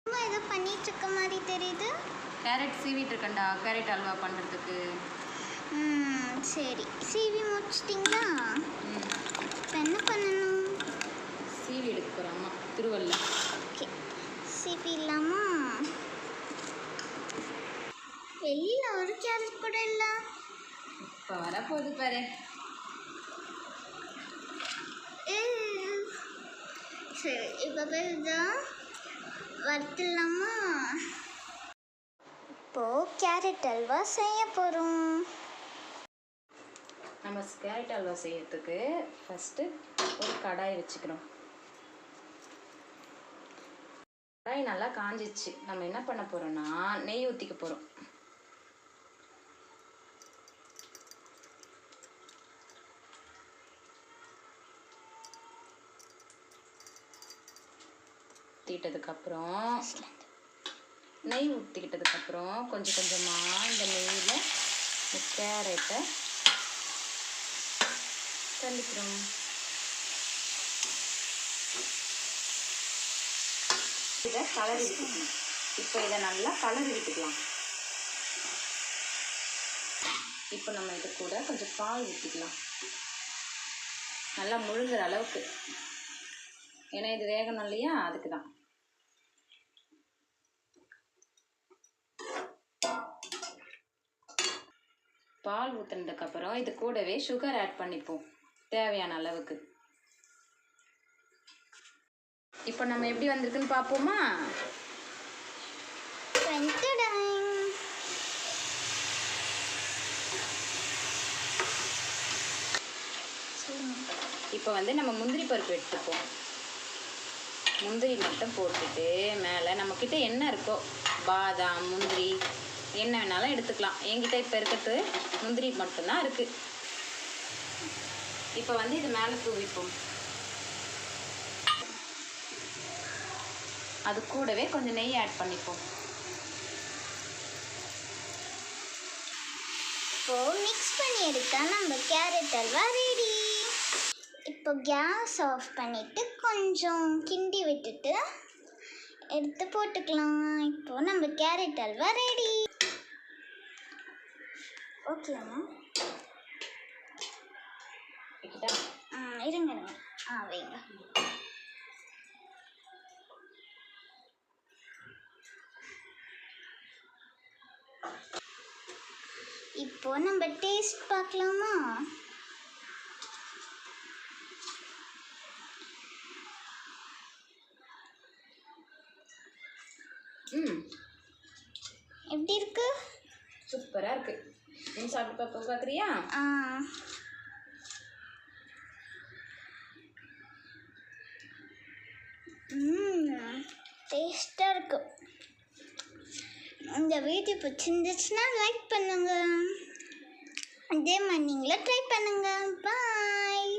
அம்மா ஏதோ பண்ணிட்டு இருக்க மாதிரி தெரியுது. கேரட் சீவிட்டு இருக்கேன்டா, கேரட் அல்வா பண்ணுறதுக்கு. சரி, சீவி முடிச்சிட்டிங்களா? இப்போ என்ன பண்ணணும்? சீவி எடுக்க போகிறோம் அம்மா திருவல்ல. ஓகே, சீவி இல்லாமா? வெளியில் ஒரு கேரட் கூட இல்லை. இப்போ வரப்போகுது பாரு. சரி, இப்போ தான் வறுத்துலாமா? இப்போது கேரட் அல்வா செய்ய போகிறோம். நம்ம கேரட் அல்வா செய்யறதுக்கு ஃபஸ்ட்டு ஒரு கடாய் வச்சுக்கிறோம். கடாய் நல்லா காஞ்சிச்சு. நம்ம என்ன பண்ண போகிறோம்னா நெய் ஊற்றிக்க போகிறோம். ஊற்றிக்கிட்டதுக்கப்புறம் நெய் ஊற்றிக்கிட்டதுக்கப்புறம் கொஞ்சம் கொஞ்சமாக இந்த நெய்யில் இந்த கேரட்டை தள்ளிக்கிறோம். இதை கலரி விட்டுக்கணும். இப்போ இதை நல்லா கலரி விட்டுக்கலாம். இப்போ நம்ம இது கூட கொஞ்சம் பால் ஊற்றிக்கலாம், நல்லா முழுங்குற அளவுக்கு. ஏன்னா இது வேகணும் இல்லையா, அதுக்கு தான். பால் ஊற்றினதுக்கப்புறம் இது கூடவே சுகர் ஆட் பண்ணிப்போம் தேவையான அளவுக்கு. இப்போ நம்ம எப்படி வந்திருக்குன்னு பார்ப்போமா? இப்போ நம்ம முந்திரி பருப்பு எடுத்துப்போம். முந்திரி மட்டும் போட்டுட்டு மேலே நம்மக்கிட்ட என்ன இருக்கோ, பாதாம் முந்திரி என்ன வேணாலும் எடுத்துக்கலாம். என்கிட்ட இப்போ இருக்கிறது முந்திரி மட்டும்தான் இருக்குது. இப்போ இது மேலே தூவிப்போம். அது கூடவே கொஞ்சம் நெய் ஆட் பண்ணிப்போம். இப்போ மிக்ஸ் பண்ணி எடுத்தா நம்ம கேரட் அல்வா ரெடி. இப்போ கேஸ் ஆஃப் பண்ணிவிட்டு கொஞ்சம் கிண்டி விட்டுட்டு எடுத்து போட்டுக்கலாம். இப்போ நம்ம கேரட் அல்வா ரெடி. ஓகேம்மா, இருங்க வைங்க. இப்போ நம்ம டேஸ்ட் பார்க்கலாமா? எப்படி இருக்கு? சூப்பராக இருக்கு. நீ சாப்பிட்டு பார்க்குறியா? டேஸ்டாக இருக்கு. இந்த வீடியோ பிடிச்சிருந்துச்சுன்னா லைக் பண்ணுங்க. அதே மாதிரி நீங்களும் ட்ரை பண்ணுங்க. பாய்.